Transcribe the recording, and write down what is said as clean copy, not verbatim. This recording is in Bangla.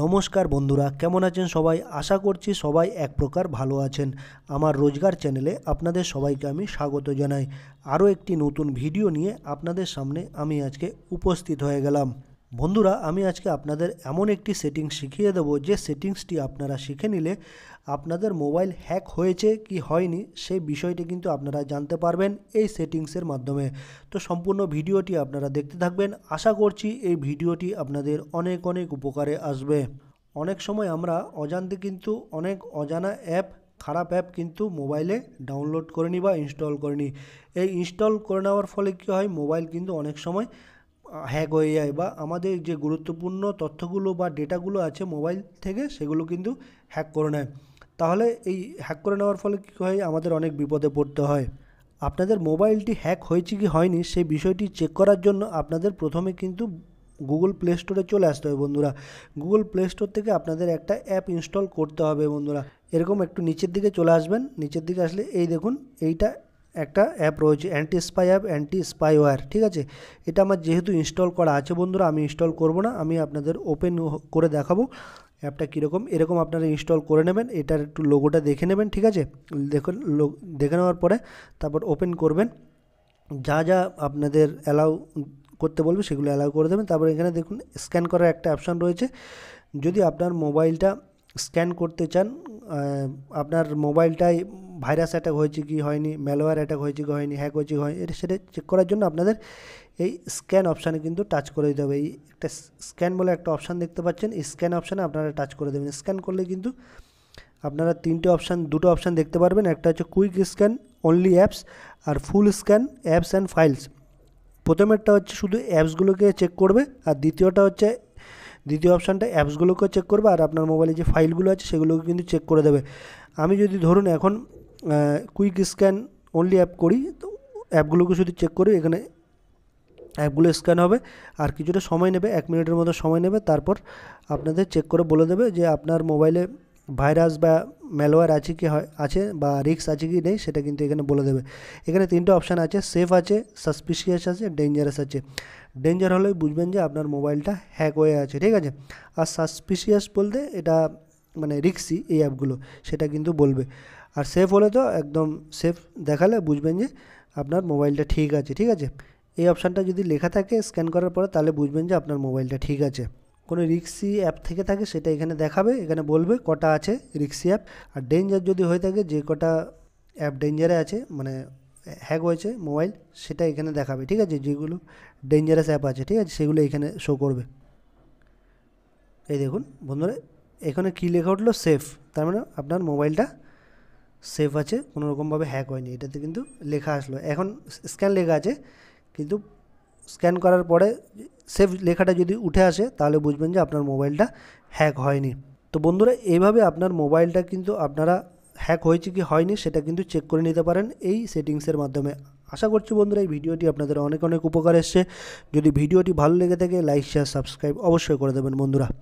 নমস্কার বন্ধুরা, কেমন আছেন সবাই? আশা করছি সবাই এক প্রকার ভালো আছেন। আমার রোজগার চ্যানেলে আপনাদের সবাইকে আমি স্বাগত জানাই। আরও একটি নতুন ভিডিও নিয়ে আপনাদের সামনে আমি আজকে উপস্থিত হয়ে গেলাম। বন্ধুরা, আমি আজকে আপনাদের এমন একটি সেটিংস শিখিয়ে দেবো যে সেটিংসটি আপনারা শিখে নিলে আপনাদের মোবাইল হ্যাক হয়েছে কি হয়নি সেই বিষয়টি কিন্তু আপনারা জানতে পারবেন এই সেটিংসের মাধ্যমে। তো সম্পূর্ণ ভিডিওটি আপনারা দেখতে থাকবেন। আশা করছি এই ভিডিওটি আপনাদের অনেক অনেক উপকারে আসবে। অনেক সময় আমরা অজান্তে কিন্তু অনেক অজানা অ্যাপ, খারাপ অ্যাপ কিন্তু মোবাইলে ডাউনলোড করে নিই বা ইনস্টল করে নিই। এই ইনস্টল করে নেওয়ার ফলে কী হয়, মোবাইল কিন্তু অনেক সময় হ্যাক হয়ে যায় বা আমাদের যে গুরুত্বপূর্ণ তথ্যগুলো বা ডেটাগুলো আছে মোবাইল থেকে সেগুলো কিন্তু হ্যাক করে নেয়। তাহলে এই হ্যাক করে নেওয়ার ফলে কী হয়, আমাদের অনেক বিপদে পড়তে হয়। আপনাদের মোবাইলটি হ্যাক হয়েছে কি হয়নি সেই বিষয়টি চেক করার জন্য আপনাদের প্রথমে কিন্তু গুগল প্লে স্টোরে চলে আসতে হবে বন্ধুরা। গুগল প্লে স্টোর থেকে আপনাদের একটা অ্যাপ ইনস্টল করতে হবে বন্ধুরা। এরকম একটু নিচের দিকে চলে আসবেন। নিচের দিকে আসলে এই দেখুন, এইটা একটা অ্যাপ রয়েছে, anti spy app, anti spyware. ঠিক আছে, এটা আমার যেহেতু ইনস্টল করা আছে বন্ধুরা, আমি ইনস্টল করব না, আমি আপনাদের ওপেন করে দেখাবো অ্যাপটা কীরকম। এরকম আপনারা ইনস্টল করে নেবেন, এটার একটু লোগোটা দেখে নেবেন। ঠিক আছে, দেখুন দেখে নেওয়ার পরে তারপর ওপেন করবেন। যা যা আপনাদের অ্যালাউ করতে বলবে সেগুলো অ্যালাউ করে দেবেন। তারপর এখানে দেখুন স্ক্যান করার একটা অপশান রয়েছে। যদি আপনার মোবাইলটা স্ক্যান করতে চান, আপনার মোবাইলটায় ভাইরাস অ্যাটাক হয়েছে কি হয়নি, ম্যালওয়্যার অ্যাটাক হয়েছে কি হয়নি, হ্যাক হয়েছে কি হয়নি, এটা সেটা চেক করার জন্য আপনাদের এই স্ক্যান অপশানে কিন্তু টাচ করে দিতে হবে। এই একটা স্ক্যান বলে একটা অপশান দেখতে পাচ্ছেন, এই স্ক্যান অপশানে আপনারা টাচ করে দেবেন। স্ক্যান করলে কিন্তু আপনারা দুটো অপশান দেখতে পারবেন। একটা হচ্ছে কুইক স্ক্যান অনলি অ্যাপস, আর full scan apps and files. প্রথমেরটা হচ্ছে শুধু অ্যাপসগুলোকে চেক করবে, আর দ্বিতীয় অপশানটা অ্যাপসগুলোকেও চেক করবে, আর আপনার মোবাইলে যে ফাইলগুলো আছে সেগুলোকে কিন্তু চেক করে দেবে। আমি যদি ধরুন এখন কুইক স্ক্যান অনলি অ্যাপ করি, তো অ্যাপগুলোকে শুধু চেক করি, এখানে অ্যাপগুলো স্ক্যান হবে আর কিছুটা সময় নেবে, 1 মিনিটের মতো সময় নেবে। তারপর আপনাদের চেক করে বলে দেবে যে আপনার মোবাইলে ভাইরাস বা ম্যালওয়্যার আছে বা রিস্ক আছে কি নেই, সেটা কিন্তু এখানে বলে দেবে। এখানে 3টে অপশান আছে, সেফ আছে, সাসপিশিয়াস আছে, ডেঞ্জারাস আছে। ডেঞ্জার হলে বুঝবেন যে আপনার মোবাইলটা হ্যাক হয়ে আছে। ঠিক আছে, আর সাসপিশিয়াস বলতে এটা মানে রিস্কি এই অ্যাপগুলো, সেটা কিন্তু বলবে। আর সেফ হলে তো একদম সেফ দেখালে বুঝবেন যে আপনার মোবাইলটা ঠিক আছে। ঠিক আছে, এই অপশানটা যদি লেখা থাকে স্ক্যান করার পরে, তাহলে বুঝবেন যে আপনার মোবাইলটা ঠিক আছে। কোনো রিক্সি অ্যাপ থেকে থাকে সেটা এখানে দেখাবে, এখানে বলবে কটা আছে রিক্সি অ্যাপ। আর ডেঞ্জার যদি হয়ে থাকে, যে কটা অ্যাপ ডেঞ্জারে আছে মানে হ্যাক হয়েছে মোবাইল, সেটা এখানে দেখাবে। ঠিক আছে, যেগুলো ডেঞ্জারাস অ্যাপ আছে, ঠিক আছে, সেগুলো এখানে শো করবে। এই দেখুন বন্ধুরা, এখানে কী লেখা উঠলো, সেফ। তার মানে আপনার মোবাইলটা সেফ আছে, কোনো রকমভাবে হ্যাক হয়নি, এটাতে কিন্তু লেখা আসলো। এখন স্ক্যান লেখা আছে, কিন্তু স্ক্যান করার পরে সেফ লেখাটা যদি উঠে আসে, তাহলে বুঝবেন যে আপনার মোবাইলটা হ্যাক হয়নি। তো বন্ধুরা, এইভাবে আপনার মোবাইলটা কিন্তু আপনারা হ্যাক হয়েছে কি হয়নি সেটা কিন্তু চেক করে নিতে পারেন এই সেটিংসের মাধ্যমে। আশা করছি বন্ধুরা এই ভিডিওটি আপনাদের অনেক অনেক উপকার এসছে। যদি ভিডিওটি ভালো লেগে থাকে, লাইক, শেয়ার, সাবস্ক্রাইব অবশ্যই করে দেবেন বন্ধুরা।